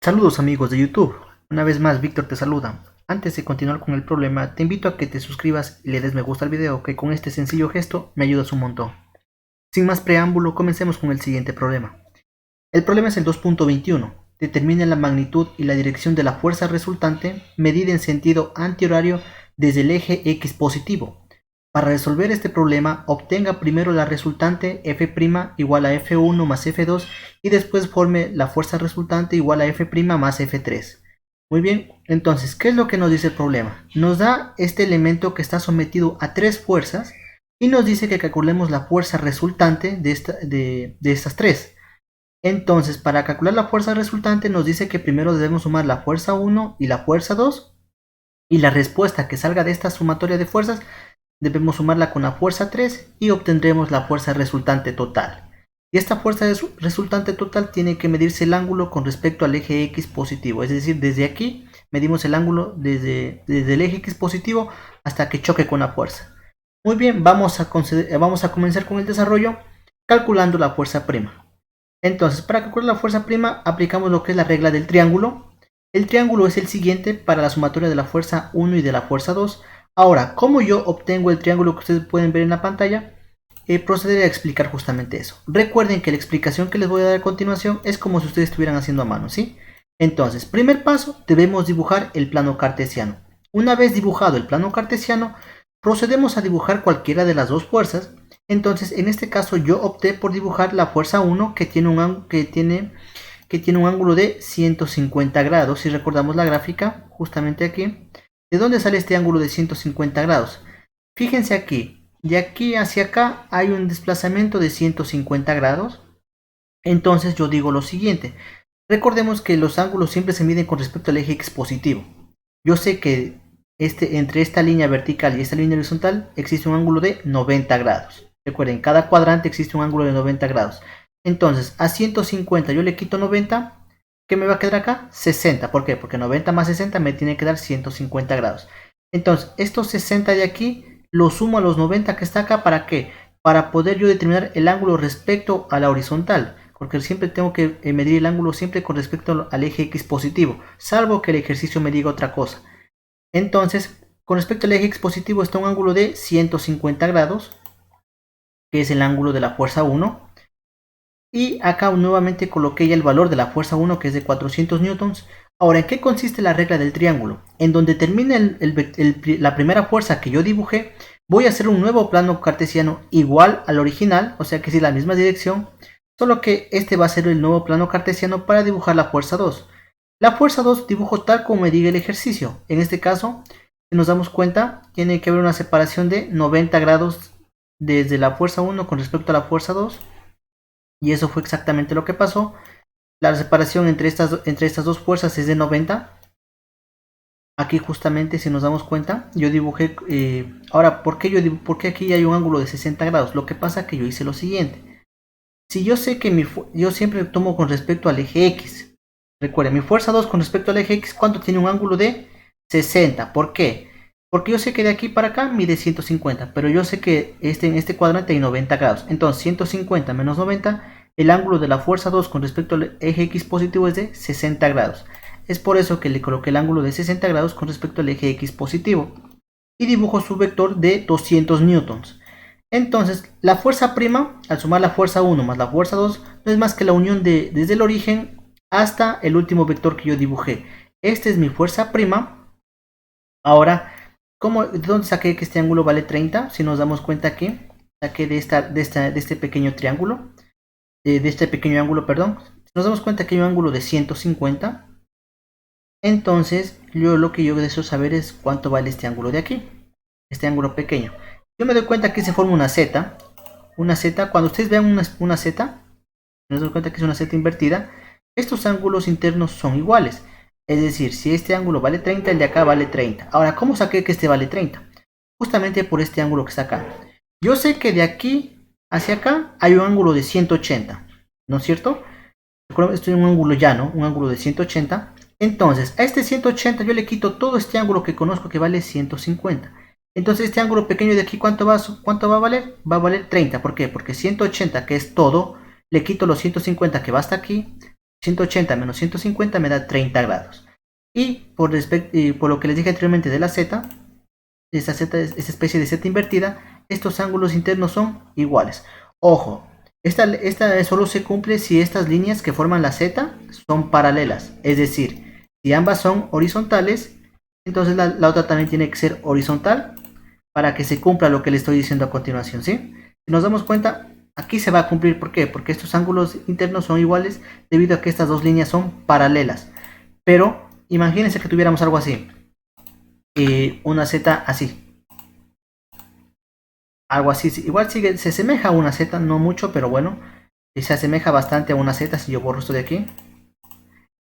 Saludos amigos de YouTube, una vez más Víctor te saluda. Antes de continuar con el problema, te invito a que te suscribas y le des me gusta al video, que con este sencillo gesto me ayudas un montón. Sin más preámbulo, comencemos con el siguiente problema. El problema es el 2.21. Determina la magnitud y la dirección de la fuerza resultante medida en sentido antihorario desde el eje X positivo. Para resolver este problema, obtenga primero la resultante F' igual a F1 más F2 y después forme la fuerza resultante igual a F' más F3. Muy bien, entonces, ¿qué es lo que nos dice el problema? Nos da este elemento que está sometido a tres fuerzas y nos dice que calculemos la fuerza resultante de estas tres. Entonces, para calcular la fuerza resultante nos dice que primero debemos sumar la fuerza 1 y la fuerza 2 y la respuesta que salga de esta sumatoria de fuerzas debemos sumarla con la fuerza 3 y obtendremos la fuerza resultante total. Y esta fuerza resultante total tiene que medirse el ángulo con respecto al eje X positivo, es decir, desde aquí medimos el ángulo desde el eje X positivo hasta que choque con la fuerza. Muy bien, vamos a comenzar con el desarrollo calculando la fuerza prima. Entonces, para calcular la fuerza prima, aplicamos lo que es la regla del triángulo. El triángulo es el siguiente para la sumatoria de la fuerza 1 y de la fuerza 2. Ahora, ¿cómo yo obtengo el triángulo que ustedes pueden ver en la pantalla? Procederé a explicar justamente eso. Recuerden que la explicación que les voy a dar a continuación es como si ustedes estuvieran haciendo a mano, ¿sí? Entonces, primer paso, debemos dibujar el plano cartesiano. Una vez dibujado el plano cartesiano, procedemos a dibujar cualquiera de las dos fuerzas. Entonces, en este caso yo opté por dibujar la fuerza 1 que tiene un ángulo de 150 grados. Si recordamos la gráfica, justamente aquí. ¿De dónde sale este ángulo de 150 grados? Fíjense aquí, de aquí hacia acá hay un desplazamiento de 150 grados. Entonces yo digo lo siguiente. Recordemos que los ángulos siempre se miden con respecto al eje X positivo. Yo sé que entre esta línea vertical y esta línea horizontal existe un ángulo de 90 grados. Recuerden, en cada cuadrante existe un ángulo de 90 grados. Entonces, a 150 yo le quito 90. ¿Qué me va a quedar acá? 60. ¿Por qué? Porque 90 más 60 me tiene que dar 150 grados. Entonces, estos 60 de aquí los sumo a los 90 que está acá. ¿Para qué? Para poder yo determinar el ángulo respecto a la horizontal. Porque siempre tengo que medir el ángulo siempre con respecto al eje X positivo. Salvo que el ejercicio me diga otra cosa. Entonces, con respecto al eje X positivo está un ángulo de 150 grados. Que es el ángulo de la fuerza 1. Y acá nuevamente coloqué ya el valor de la fuerza 1 que es de 400 newtons. Ahora, ¿en qué consiste la regla del triángulo? En donde termine la primera fuerza que yo dibujé, voy a hacer un nuevo plano cartesiano igual al original, o sea que es la misma dirección, solo que este va a ser el nuevo plano cartesiano para dibujar la fuerza 2. La fuerza 2 dibujo tal como me diga el ejercicio. En este caso, si nos damos cuenta, tiene que haber una separación de 90 grados desde la fuerza 1 con respecto a la fuerza 2. Y eso fue exactamente lo que pasó. La separación entre estas dos fuerzas es de 90. Aquí justamente si nos damos cuenta, yo dibujé... ahora, ¿por qué aquí hay un ángulo de 60 grados? Lo que pasa es que yo hice lo siguiente. Si yo sé que yo siempre tomo con respecto al eje X. Recuerden, mi fuerza 2 con respecto al eje X, ¿cuánto tiene un ángulo de 60? ¿Por qué? Porque yo sé que de aquí para acá mide 150, pero yo sé que en este cuadrante hay 90 grados. Entonces 150 menos 90, el ángulo de la fuerza 2 con respecto al eje X positivo es de 60 grados. Es por eso que le coloqué el ángulo de 60 grados con respecto al eje X positivo. Y dibujo su vector de 200 newtons. Entonces, la fuerza prima, al sumar la fuerza 1 más la fuerza 2, no es más que la unión desde el origen hasta el último vector que yo dibujé. Esta es mi fuerza prima. Ahora, ¿de dónde saqué que este ángulo vale 30? Si nos damos cuenta que saqué de este pequeño triángulo, de este pequeño ángulo, perdón. Si nos damos cuenta que hay un ángulo de 150, entonces lo que yo deseo saber es cuánto vale este ángulo de aquí, este ángulo pequeño. Yo me doy cuenta que se forma una Z. Una Z, cuando ustedes vean una Z, nos damos cuenta que es una Z invertida. Estos ángulos internos son iguales. Es decir, si este ángulo vale 30, el de acá vale 30. Ahora, ¿cómo saqué que este vale 30? Justamente por este ángulo que está acá. Yo sé que de aquí hacia acá hay un ángulo de 180, ¿no es cierto? Esto es un ángulo llano, un ángulo de 180. Entonces, a este 180 yo le quito todo este ángulo que conozco que vale 150. Entonces, este ángulo pequeño de aquí, ¿cuánto va a valer? Va a valer 30. ¿Por qué? Porque 180, que es todo, le quito los 150 que va hasta aquí, 180 menos 150 me da 30 grados. Y por lo que les dije anteriormente de la z, esta especie de z invertida, estos ángulos internos son iguales. Ojo, esta solo se cumple si estas líneas que forman la z son paralelas. Es decir, si ambas son horizontales, entonces la otra también tiene que ser horizontal para que se cumpla lo que le estoy diciendo a continuación, ¿sí? Si nos damos cuenta, aquí se va a cumplir. ¿Por qué? Porque estos ángulos internos son iguales debido a que estas dos líneas son paralelas. Pero imagínense que tuviéramos algo así. Una z así. Algo así. Igual se asemeja a una z, no mucho, pero bueno. Se asemeja bastante a una z si yo borro esto de aquí.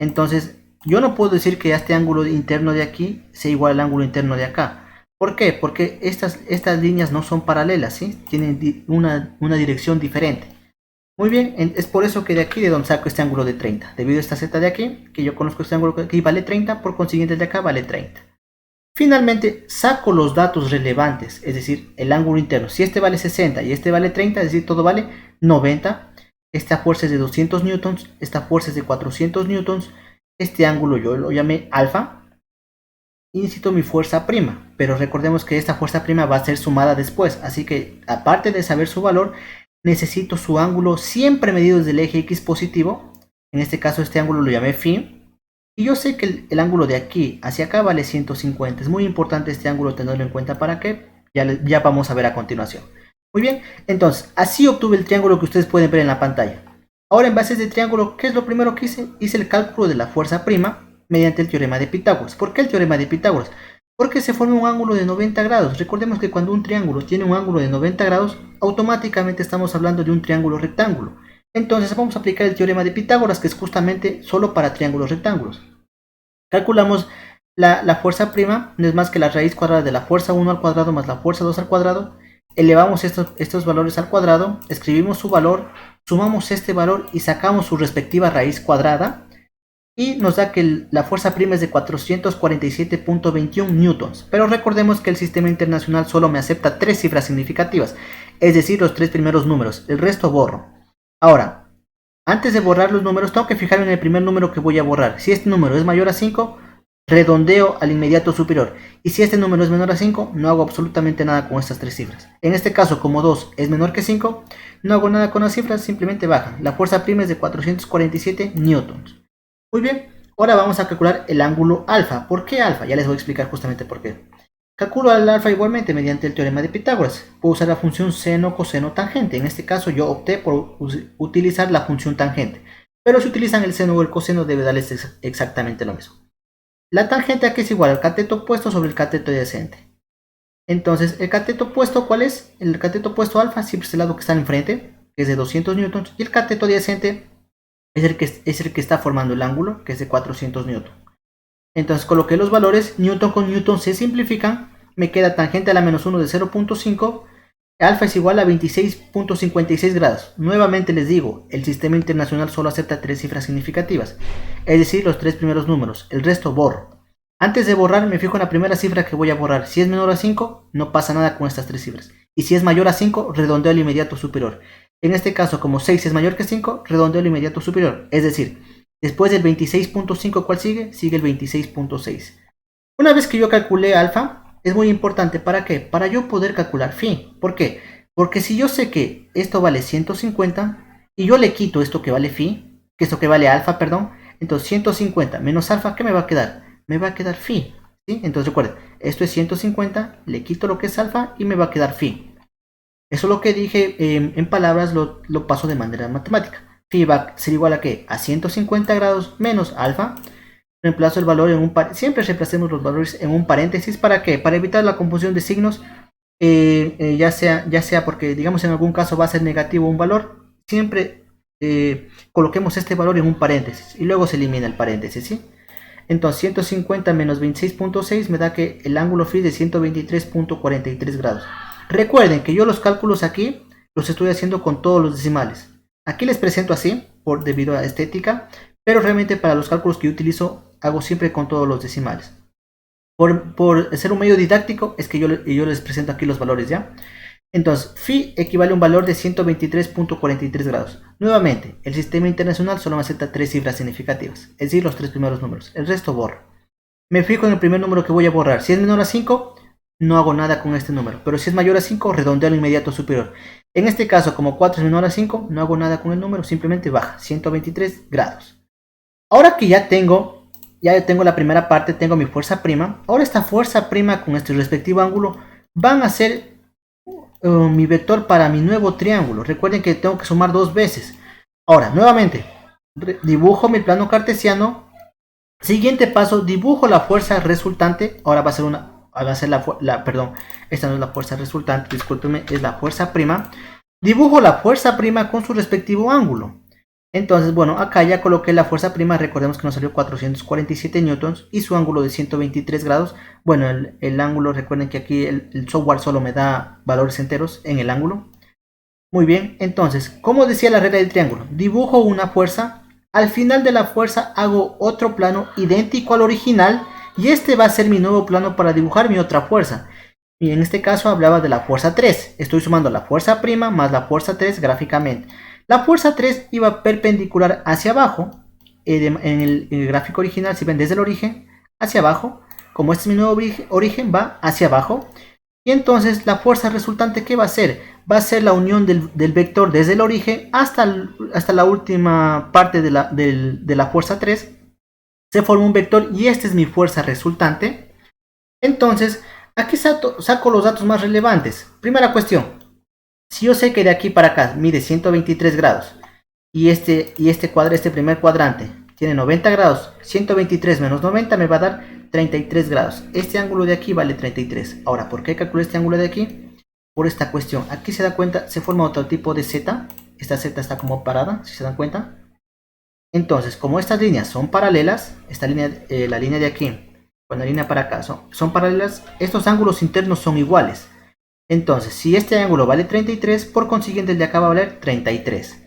Entonces, yo no puedo decir que este ángulo interno de aquí sea igual al ángulo interno de acá. ¿Por qué? Porque estas líneas no son paralelas, ¿sí? Tienen una dirección diferente. Muy bien, es por eso que de aquí de donde saco este ángulo de 30. Debido a esta z de aquí, que yo conozco este ángulo de aquí vale 30, por consiguiente de acá vale 30. Finalmente, saco los datos relevantes, es decir, el ángulo interno. Si este vale 60 y este vale 30, es decir, todo vale 90. Esta fuerza es de 200 newtons, esta fuerza es de 400 newtons. Este ángulo yo lo llamé alfa. Y necesito mi fuerza prima, pero recordemos que esta fuerza prima va a ser sumada después, así que aparte de saber su valor, necesito su ángulo siempre medido desde el eje X positivo. En este caso este ángulo lo llamé phi, y yo sé que el ángulo de aquí hacia acá vale 150. Es muy importante este ángulo tenerlo en cuenta para que ya vamos a ver a continuación. Muy bien, entonces así obtuve el triángulo que ustedes pueden ver en la pantalla. Ahora, en base a este triángulo, ¿qué es lo primero que hice? Hice el cálculo de la fuerza prima mediante el teorema de Pitágoras. ¿Por qué el teorema de Pitágoras? Porque se forma un ángulo de 90 grados. Recordemos que cuando un triángulo tiene un ángulo de 90 grados, automáticamente estamos hablando de un triángulo rectángulo. Entonces vamos a aplicar el teorema de Pitágoras, que es justamente solo para triángulos rectángulos. Calculamos la fuerza prima, no es más que la raíz cuadrada de la fuerza 1 al cuadrado más la fuerza 2 al cuadrado. Elevamos estos valores al cuadrado, escribimos su valor, sumamos este valor y sacamos su respectiva raíz cuadrada. Y nos da que la fuerza prima es de 447.21 newtons. Pero recordemos que el sistema internacional solo me acepta 3 cifras significativas, es decir, los 3 primeros números. El resto borro. Ahora, antes de borrar los números, tengo que fijarme en el primer número que voy a borrar. Si este número es mayor a 5, redondeo al inmediato superior. Y si este número es menor a 5, no hago absolutamente nada con estas 3 cifras. En este caso, como 2 es menor que 5, no hago nada con las cifras, simplemente bajan. La fuerza prima es de 447 newtons. Muy bien, ahora vamos a calcular el ángulo alfa. ¿Por qué alfa? Ya les voy a explicar justamente por qué. Calculo el alfa igualmente mediante el teorema de Pitágoras. Puedo usar la función seno, coseno, tangente. En este caso yo opté por utilizar la función tangente. Pero si utilizan el seno o el coseno debe darles exactamente lo mismo. La tangente aquí es igual al cateto opuesto sobre el cateto adyacente. Entonces, ¿el cateto opuesto cuál es? El cateto opuesto alfa siempre es el lado que está enfrente, que es de 200 newtons. Y el cateto adyacente es el que está formando el ángulo, que es de 400 newton. Entonces coloqué los valores, newton con newton se simplifican, me queda tangente a la menos 1 de 0.5, alfa es igual a 26.56 grados. Nuevamente les digo, el sistema internacional solo acepta 3 cifras significativas, es decir, los 3 primeros números, el resto borro. Antes de borrar me fijo en la primera cifra que voy a borrar. Si es menor a 5, no pasa nada con estas 3 cifras. Y si es mayor a 5, redondeo al inmediato superior. En este caso, como 6 es mayor que 5, redondeo al inmediato superior. Es decir, después del 26.5, ¿cuál sigue? Sigue el 26.6. Una vez que yo calculé alfa, es muy importante. ¿Para qué? Para yo poder calcular phi. ¿Por qué? Porque si yo sé que esto vale 150 y yo le quito esto que vale phi, que esto que vale alfa, perdón, entonces 150 menos alfa, ¿qué me va a quedar? Me va a quedar phi. ¿Sí? Entonces recuerden, esto es 150, le quito lo que es alfa y me va a quedar phi. Eso lo que dije en palabras lo paso de manera matemática. Phi va a ser igual a ¿qué? A 150 grados menos alfa. Reemplazo el valor en un paréntesis. Siempre reemplacemos los valores en un paréntesis. ¿Para qué? Para evitar la confusión de signos. Ya sea porque, digamos, en algún caso va a ser negativo un valor. Siempre coloquemos este valor en un paréntesis. Y luego se elimina el paréntesis, ¿sí? Entonces 150 menos 26.6 me da que el ángulo phi es de 123.43 grados. Recuerden que yo los cálculos aquí los estoy haciendo con todos los decimales. Aquí les presento así, debido a estética, pero realmente para los cálculos que yo utilizo hago siempre con todos los decimales. Por ser un medio didáctico es que yo les presento aquí los valores, ¿ya? Entonces, phi equivale a un valor de 123.43 grados. Nuevamente, el sistema internacional solo me acepta 3 cifras significativas, es decir, los 3 primeros números. El resto borro. Me fijo en el primer número que voy a borrar. Si es menor a 5, no hago nada con este número. Pero si es mayor a 5, redondeo al inmediato superior. En este caso, como 4 es menor a 5, no hago nada con el número, simplemente baja 123 grados. Ahora que ya tengo la primera parte, tengo mi fuerza prima. Ahora esta fuerza prima con este respectivo ángulo van a ser mi vector para mi nuevo triángulo. Recuerden que tengo que sumar 2 veces. Ahora, nuevamente, dibujo mi plano cartesiano. Siguiente paso, dibujo la fuerza resultante. Ahora va a ser perdón, esta no es la fuerza resultante, discúlpenme, es la fuerza prima. Dibujo la fuerza prima con su respectivo ángulo. Entonces, bueno, acá ya coloqué la fuerza prima, recordemos que nos salió 447 newtons y su ángulo de 123 grados. Bueno, el ángulo, recuerden que aquí el software solo me da valores enteros en el ángulo. Muy bien, entonces, como decía la regla del triángulo, dibujo una fuerza, al final de la fuerza hago otro plano idéntico al original y este va a ser mi nuevo plano para dibujar mi otra fuerza. Y en este caso hablaba de la fuerza 3, estoy sumando la fuerza prima más la fuerza 3 gráficamente. La fuerza 3 iba perpendicular hacia abajo, en el gráfico original, si ven desde el origen hacia abajo, como este es mi nuevo origen, va hacia abajo. Y entonces la fuerza resultante, ¿qué va a ser? Va a ser la unión del vector desde el origen hasta la última parte de la fuerza 3. Se forma un vector y esta es mi fuerza resultante. Entonces, aquí saco los datos más relevantes. Primera cuestión. Si yo sé que de aquí para acá mide 123 grados y este primer cuadrante tiene 90 grados, 123 menos 90 me va a dar 33 grados. Este ángulo de aquí vale 33. Ahora, ¿por qué calculé este ángulo de aquí? Por esta cuestión. Aquí se da cuenta, se forma otro tipo de Z. Esta Z está como parada, si se dan cuenta. Entonces, como estas líneas son paralelas, la línea de aquí con la línea para acá son paralelas, estos ángulos internos son iguales. Entonces, si este ángulo vale 33, por consiguiente el de acá va a valer 33.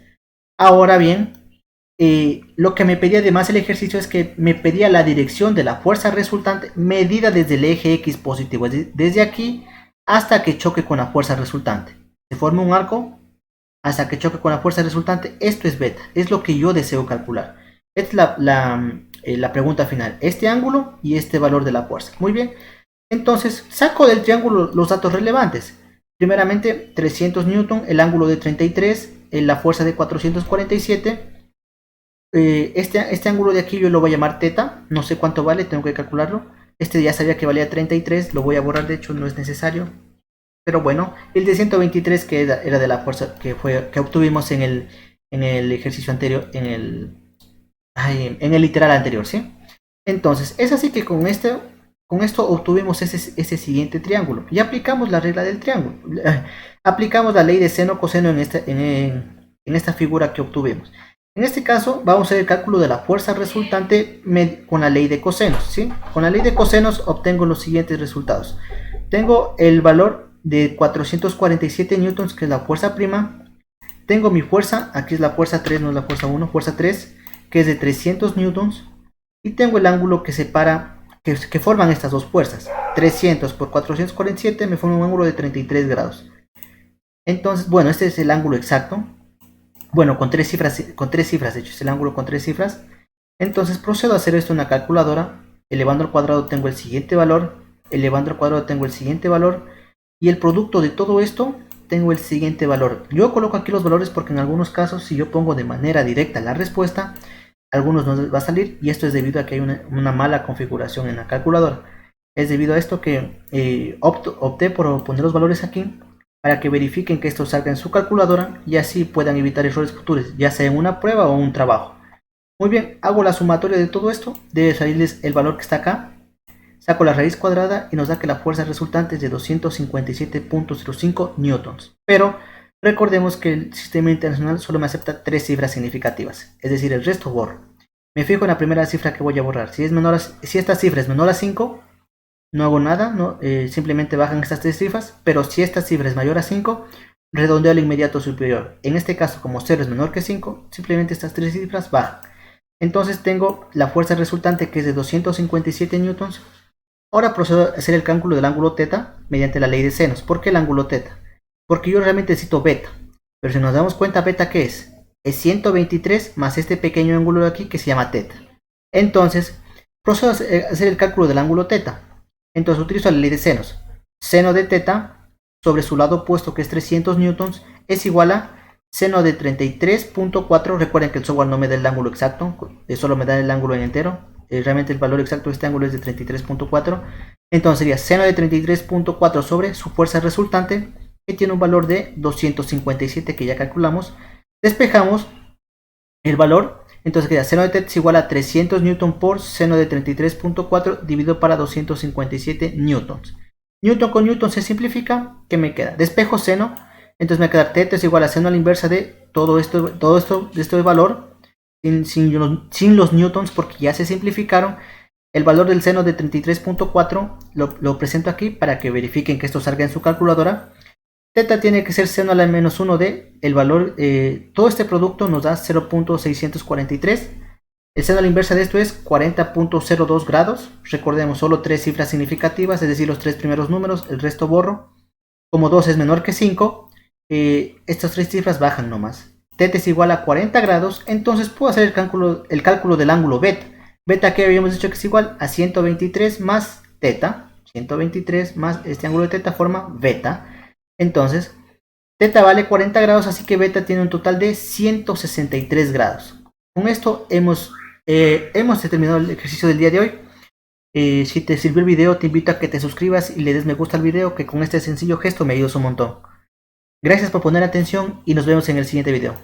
Ahora bien, lo que me pedía además el ejercicio es que me pedía la dirección de la fuerza resultante medida desde el eje X positivo, es decir, desde aquí hasta que choque con la fuerza resultante. Se forma un arco hasta que choque con la fuerza resultante. Esto es beta, es lo que yo deseo calcular. Esta es la pregunta final, este ángulo y este valor de la fuerza. Muy bien. Entonces, saco del triángulo los datos relevantes. Primeramente, 300 newton, el ángulo de 33, la fuerza de 447. Este ángulo de aquí yo lo voy a llamar teta, no sé cuánto vale, tengo que calcularlo. Este ya sabía que valía 33, lo voy a borrar, de hecho no es necesario. Pero bueno, el de 123 que era de la fuerza que obtuvimos en el ejercicio anterior, en el literal anterior, ¿sí? Entonces, es así que con esto obtuvimos ese siguiente triángulo y aplicamos la regla del triángulo. Aplicamos la ley de seno coseno en esta figura que obtuvimos. En este caso vamos a hacer el cálculo de la fuerza resultante con la ley de cosenos, ¿sí? Con la ley de cosenos obtengo los siguientes resultados. Tengo el valor de 447 newtons, que es la fuerza prima. Tengo mi fuerza, aquí es la fuerza 3, no es la fuerza 1, fuerza 3, que es de 300 newtons. Y tengo el ángulo que separa, que forman estas dos fuerzas. 300 por 447 me forma un ángulo de 33 grados. Entonces, bueno, este es el ángulo exacto. Bueno, con tres cifras de hecho, es el ángulo con 3 cifras. Entonces procedo a hacer esto en una calculadora. Elevando al cuadrado tengo el siguiente valor. Elevando al cuadrado tengo el siguiente valor. Y el producto de todo esto tengo el siguiente valor. Yo coloco aquí los valores porque en algunos casos, si yo pongo de manera directa la respuesta, algunos no les va a salir, y esto es debido a que hay una mala configuración en la calculadora. Es debido a esto que opté por poner los valores aquí para que verifiquen que esto salga en su calculadora y así puedan evitar errores futuros, ya sea en una prueba o un trabajo. Muy bien, hago la sumatoria de todo esto, debe salirles el valor que está acá, saco la raíz cuadrada y nos da que la fuerza resultante es de 257.05 newtons. Pero recordemos que el sistema internacional solo me acepta 3 cifras significativas, es decir, el resto borro. Me fijo en la primera cifra que voy a borrar. Si esta cifra es menor a 5, no hago nada, simplemente bajan estas 3 cifras, pero si esta cifra es mayor a 5, redondeo al inmediato superior. En este caso, como 0 es menor que 5, simplemente estas 3 cifras bajan. Entonces tengo la fuerza resultante, que es de 257 newtons. Ahora procedo a hacer el cálculo del ángulo teta mediante la ley de senos. ¿Por qué el ángulo teta? porque yo realmente necesito beta. Pero si nos damos cuenta, beta, ¿qué es? Es 123 más este pequeño ángulo de aquí que se llama teta. Entonces, procedo a hacer el cálculo del ángulo teta. Entonces utilizo la ley de senos. Seno de teta sobre su lado opuesto, que es 300 newtons, es igual a seno de 33.4. Recuerden que el software no me da el ángulo exacto, solo me da el ángulo en entero. Realmente el valor exacto de este ángulo es de 33.4. Entonces sería seno de 33.4 sobre su fuerza resultante, que tiene un valor de 257 que ya calculamos. Despejamos el valor, entonces queda seno de teta es igual a 300 newton por seno de 33.4 dividido para 257 newtons. Newton con newton se simplifica. ¿Qué me queda? Despejo seno, entonces me va a quedar teta es igual a seno a la inversa de todo esto de este valor, sin los newtons, porque ya se simplificaron. El valor del seno de 33.4 lo presento aquí para que verifiquen que esto salga en su calculadora. Teta tiene que ser seno a la menos 1 de el valor, todo este producto nos da 0.643. El seno a la inversa de esto es 40.02 grados. Recordemos, solo 3 cifras significativas, es decir, los 3 primeros números, el resto borro. Como 2 es menor que 5, estas 3 cifras bajan nomás. Teta es igual a 40 grados, entonces puedo hacer el cálculo del ángulo beta. Beta que habíamos dicho que es igual a 123 más teta. 123 más este ángulo de teta forma beta. Entonces, teta vale 40 grados, así que beta tiene un total de 163 grados. Con esto hemos terminado el ejercicio del día de hoy. Si te sirvió el video, te invito a que te suscribas y le des me gusta al video, que con este sencillo gesto me ayudas un montón. Gracias por poner atención y nos vemos en el siguiente video.